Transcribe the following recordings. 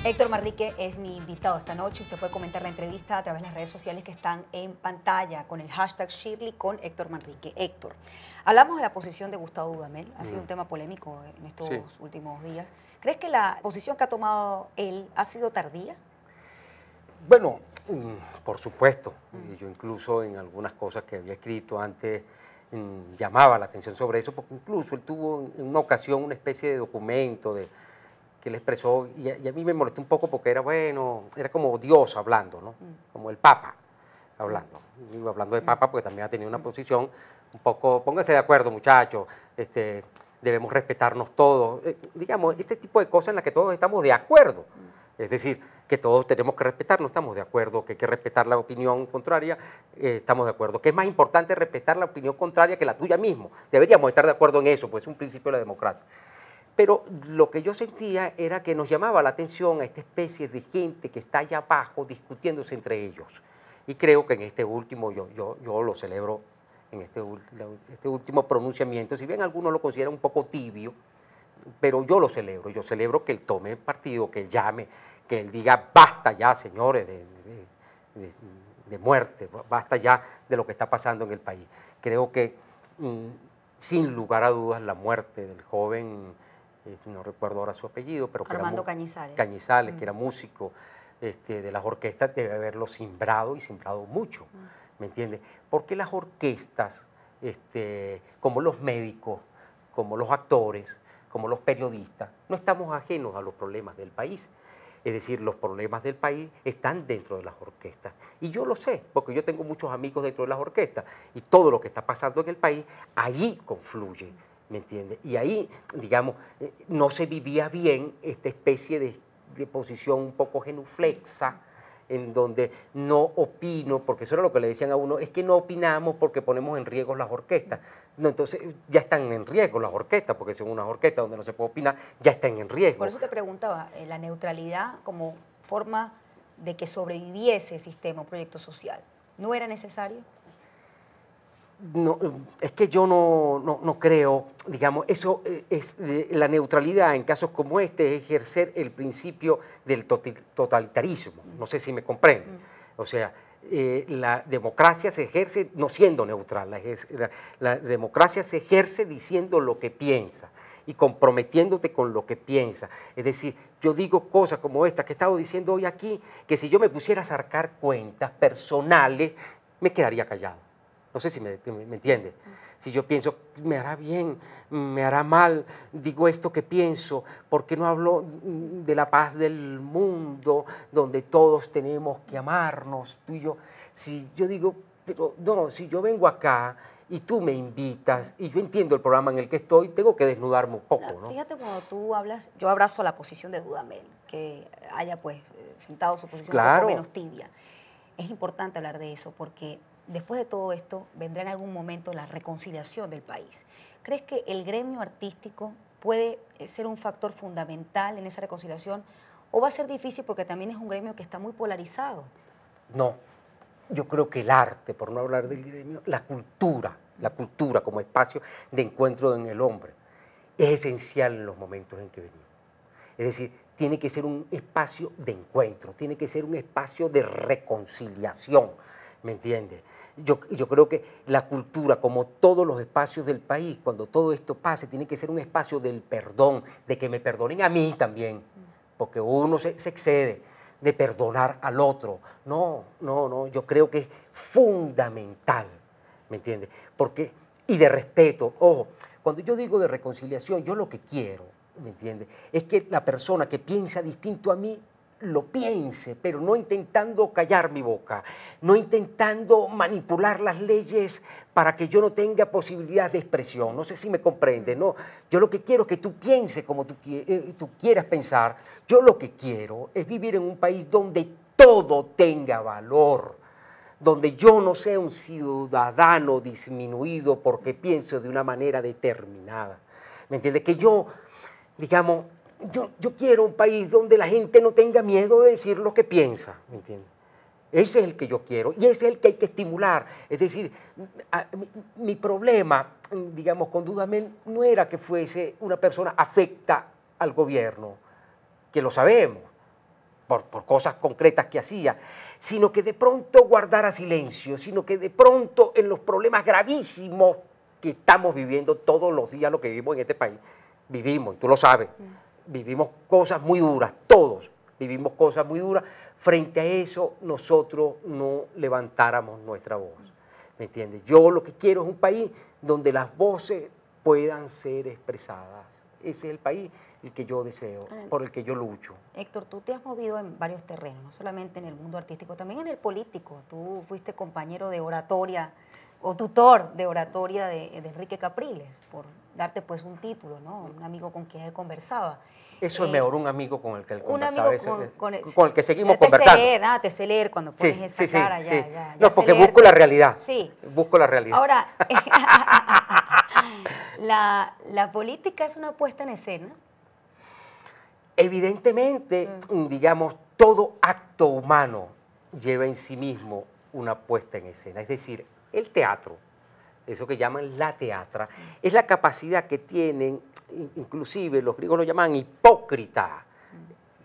Héctor Manrique es mi invitado esta noche. Usted puede comentar la entrevista a través de las redes sociales que están en pantalla con el hashtag Shirley con Héctor Manrique. Héctor, hablamos de la posición de Gustavo Dudamel. Ha sido un tema polémico en estos últimos días. ¿Crees que la posición que ha tomado él ha sido tardía? Bueno, por supuesto. Yo incluso en algunas cosas que había escrito antes llamaba la atención sobre eso, porque incluso él tuvo en una ocasión una especie de documento que él expresó, y a mí me molestó un poco porque era, bueno, era como Dios hablando, ¿no? Como el Papa hablando. Digo, hablando de Papa, porque también ha tenido una posición un poco, pónganse de acuerdo, muchachos, debemos respetarnos todos. Digamos, este tipo de cosas en las que todos estamos de acuerdo. Es decir, que todos tenemos que respetarnos, estamos de acuerdo, que hay que respetar la opinión contraria, estamos de acuerdo. Que es más importante respetar la opinión contraria que la tuya mismo. Deberíamos estar de acuerdo en eso, pues es un principio de la democracia. Pero lo que yo sentía era que nos llamaba la atención a esta especie de gente que está allá abajo discutiéndose entre ellos. Y creo que en este último, yo lo celebro, en este último pronunciamiento, si bien algunos lo consideran un poco tibio, pero yo lo celebro. Yo celebro que él tome partido, que él llame, que él diga basta ya, señores, de muerte, basta ya de lo que está pasando en el país. Creo que sin lugar a dudas la muerte del joven, no recuerdo ahora su apellido, pero Armando Cañizares. Cañizares, que era músico de las orquestas, debe haberlo simbrado y simbrado mucho, ¿me entiendes? Porque las orquestas, como los médicos, como los actores, como los periodistas, no estamos ajenos a los problemas del país. Es decir, los problemas del país están dentro de las orquestas. Y yo lo sé, porque yo tengo muchos amigos dentro de las orquestas. Y todo lo que está pasando en el país, allí confluye, ¿me entiendes? Y ahí, digamos, no se vivía bien esta especie de posición un poco genuflexa, en donde no opino, porque eso era lo que le decían a uno, es que no opinamos porque ponemos en riesgo las orquestas. No, entonces ya están en riesgo las orquestas, porque son unas orquestas donde no se puede opinar, ya están en riesgo. Por eso te preguntaba, la neutralidad como forma de que sobreviviese el sistema, un proyecto social, ¿no era necesario? No, es que yo no creo, digamos, eso es la neutralidad en casos como este es ejercer el principio del totalitarismo, no sé si me comprenden. O sea, la democracia se ejerce no siendo neutral, la democracia se ejerce diciendo lo que piensa y comprometiéndote con lo que piensa. Es decir, yo digo cosas como esta que he estado diciendo hoy aquí, que si yo me pusiera a sacar cuentas personales, me quedaría callado. No sé si me entiende. Si yo pienso, me hará bien, me hará mal, digo esto que pienso, ¿por qué no hablo de la paz del mundo, donde todos tenemos que amarnos, tú y yo? Si yo digo, pero no, si yo vengo acá y tú me invitas y yo entiendo el programa en el que estoy, tengo que desnudarme un poco, ¿no? Fíjate, cuando tú hablas, yo abrazo la posición de Dudamel, que haya pues sentado su posición un poco menos tibia. Es importante hablar de eso porque después de todo esto vendrá en algún momento la reconciliación del país. ¿Crees que el gremio artístico puede ser un factor fundamental en esa reconciliación o va a ser difícil porque también es un gremio que está muy polarizado? No, yo creo que el arte, por no hablar del gremio, la cultura como espacio de encuentro en el hombre, es esencial en los momentos en que venimos. Es decir, tiene que ser un espacio de encuentro, tiene que ser un espacio de reconciliación, ¿me entiendes? Yo creo que la cultura, como todos los espacios del país, cuando todo esto pase, tiene que ser un espacio del perdón, de que me perdonen a mí también, porque uno se excede de perdonar al otro. No, yo creo que es fundamental, ¿me entiendes? Porque, y de respeto, ojo, cuando yo digo de reconciliación, yo lo que quiero, ¿me entiendes? Es que la persona que piensa distinto a mí lo piense, pero no intentando callar mi boca, no intentando manipular las leyes para que yo no tenga posibilidad de expresión. No sé si me comprende, ¿no? Yo lo que quiero es que tú pienses como tú quieras pensar. Yo lo que quiero es vivir en un país donde todo tenga valor, donde yo no sea un ciudadano disminuido porque pienso de una manera determinada. ¿Me entiendes? Que yo, digamos, yo quiero un país donde la gente no tenga miedo de decir lo que piensa, ¿me entiendes? Ese es el que yo quiero y ese es el que hay que estimular. Es decir, mi problema, digamos, con Dudamel no era que fuese una persona afecta al gobierno, que lo sabemos, por cosas concretas que hacía, sino que de pronto guardara silencio, sino que de pronto en los problemas gravísimos que estamos viviendo todos los días, lo que vivimos en este país, vivimos, y tú lo sabes, vivimos cosas muy duras, todos vivimos cosas muy duras, frente a eso nosotros no levantáramos nuestra voz, ¿me entiendes? Yo lo que quiero es un país donde las voces puedan ser expresadas, ese es el país el que yo deseo, por el que yo lucho. Héctor, tú te has movido en varios terrenos, no solamente en el mundo artístico, también en el político. Tú fuiste compañero de oratoria o tutor de oratoria de Enrique Capriles, por darte pues un título, ¿no? Un amigo con quien él conversaba. Eso es mejor, un amigo con el que él conversaba, con el que seguimos conversando. Te sé leer cuando pones esa cara, ya. No, porque busco la realidad. Sí. Busco la realidad. Ahora, la política es una puesta en escena. Evidentemente, digamos, todo acto humano lleva en sí mismo una puesta en escena. Es decir, el teatro, eso que llaman la teatra, es la capacidad que tienen, inclusive los griegos lo llaman hipócrita,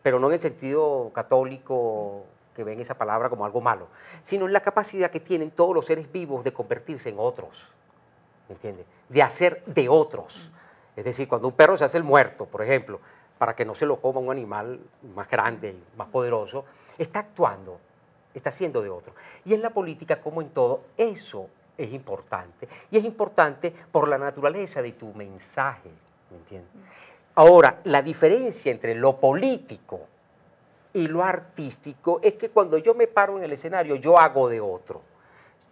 pero no en el sentido católico que ven esa palabra como algo malo, sino en la capacidad que tienen todos los seres vivos de convertirse en otros, ¿me entiendes? De hacer de otros. Es decir, cuando un perro se hace el muerto, por ejemplo, para que no se lo coma un animal más grande, más poderoso, está actuando, está haciendo de otro. Y en la política, como en todo, eso es importante. Y es importante por la naturaleza de tu mensaje, ¿me entiendes? Ahora, la diferencia entre lo político y lo artístico es que cuando yo me paro en el escenario, yo hago de otro.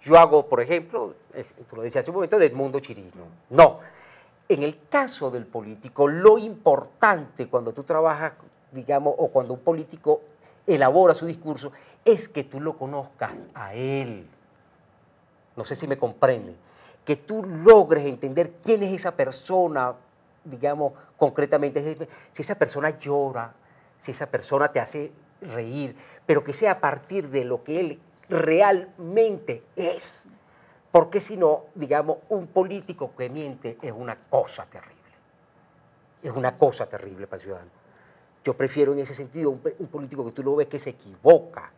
Yo hago, por ejemplo, tú lo decías hace un momento, de Edmundo Chirino. No. En el caso del político, lo importante cuando tú trabajas, digamos, o cuando un político elabora su discurso, es que tú lo conozcas a él. No sé si me comprenden. Que tú logres entender quién es esa persona, digamos, concretamente, si esa persona llora, si esa persona te hace reír, pero que sea a partir de lo que él realmente es. Porque si no, digamos, un político que miente es una cosa terrible. Es una cosa terrible para el ciudadano. Yo prefiero en ese sentido un político que tú lo ves que se equivoca,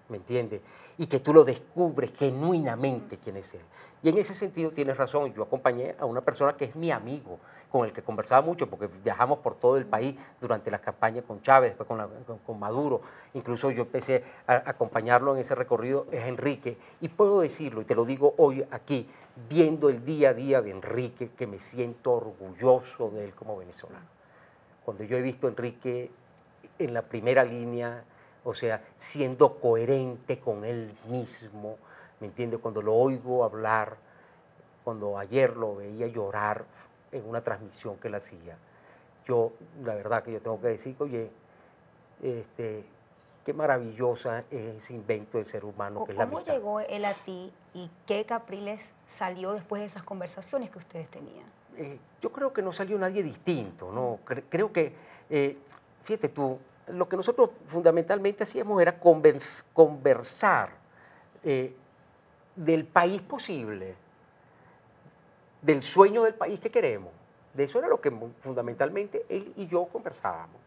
¿me entiendes? Y que tú lo descubres genuinamente quién es él. Y en ese sentido tienes razón, yo acompañé a una persona que es mi amigo, con el que conversaba mucho, porque viajamos por todo el país durante las campañas con Chávez, después con Maduro. Incluso yo empecé a acompañarlo en ese recorrido, es Enrique. Y puedo decirlo, y te lo digo hoy aquí, viendo el día a día de Enrique, que me siento orgulloso de él como venezolano. Cuando yo he visto a Enrique en la primera línea, o sea, siendo coherente con él mismo, ¿me entiendes? Cuando lo oigo hablar, cuando ayer lo veía llorar en una transmisión que él hacía, yo, la verdad que yo tengo que decir, oye, qué maravillosa es ese invento del ser humano que es la amistad. ¿Cómo llegó él a ti y qué Capriles salió después de esas conversaciones que ustedes tenían? Yo creo que no salió nadie distinto, ¿no? Creo que, fíjate tú, lo que nosotros fundamentalmente hacíamos era conversar del país posible, del sueño del país que queremos. De eso era lo que fundamentalmente él y yo conversábamos.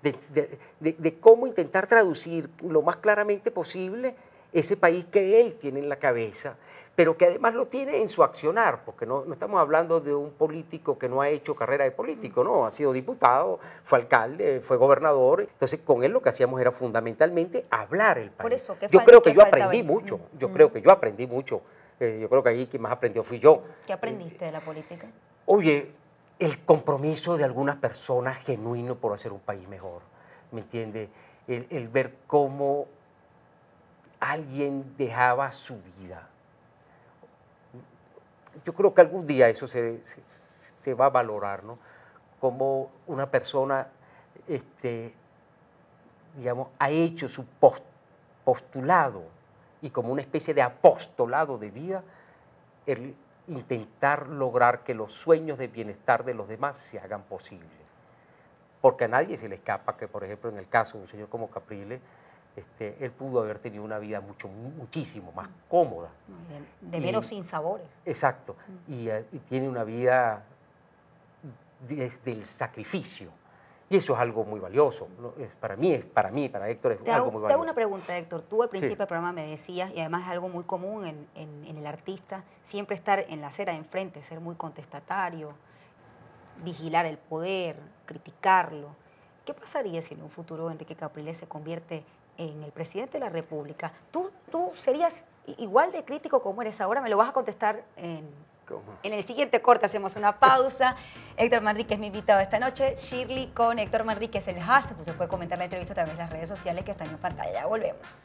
De cómo intentar traducir lo más claramente posible ese país que él tiene en la cabeza, pero que además lo tiene en su accionar, porque no estamos hablando de un político que no ha hecho carrera de político, no, ha sido diputado, fue alcalde, fue gobernador, entonces con él lo que hacíamos era fundamentalmente hablar el país. Por eso, yo creo que yo aprendí mucho, yo creo que yo aprendí mucho, yo creo que ahí quien más aprendió fui yo. ¿Qué aprendiste de la política? Oye, el compromiso de algunas personas genuino por hacer un país mejor, ¿me entiendes? El ver cómo alguien dejaba su vida. Yo creo que algún día eso se va a valorar, ¿no? Como una persona, digamos, ha hecho su postulado y como una especie de apostolado de vida, el intentar lograr que los sueños de bienestar de los demás se hagan posibles. Porque a nadie se le escapa que, por ejemplo, en el caso de un señor como Capriles, él pudo haber tenido una vida muchísimo más cómoda. De menos sinsabores. Exacto. Y tiene una vida desde el sacrificio. Y eso es algo muy valioso. Para Héctor es algo muy valioso. Te hago una pregunta, Héctor. Tú al principio del programa me decías, y además es algo muy común en el artista, siempre estar en la acera de enfrente, ser muy contestatario, vigilar el poder, criticarlo. ¿Qué pasaría si en un futuro Enrique Capriles se convierte en el presidente de la República? ¿Tú serías igual de crítico como eres ahora? Me lo vas a contestar en el siguiente corte. Hacemos una pausa. Héctor Manrique es mi invitado esta noche. Shirley con Héctor Manrique es el hashtag. Usted puede comentar la entrevista a través de las redes sociales que están en pantalla. Ya volvemos.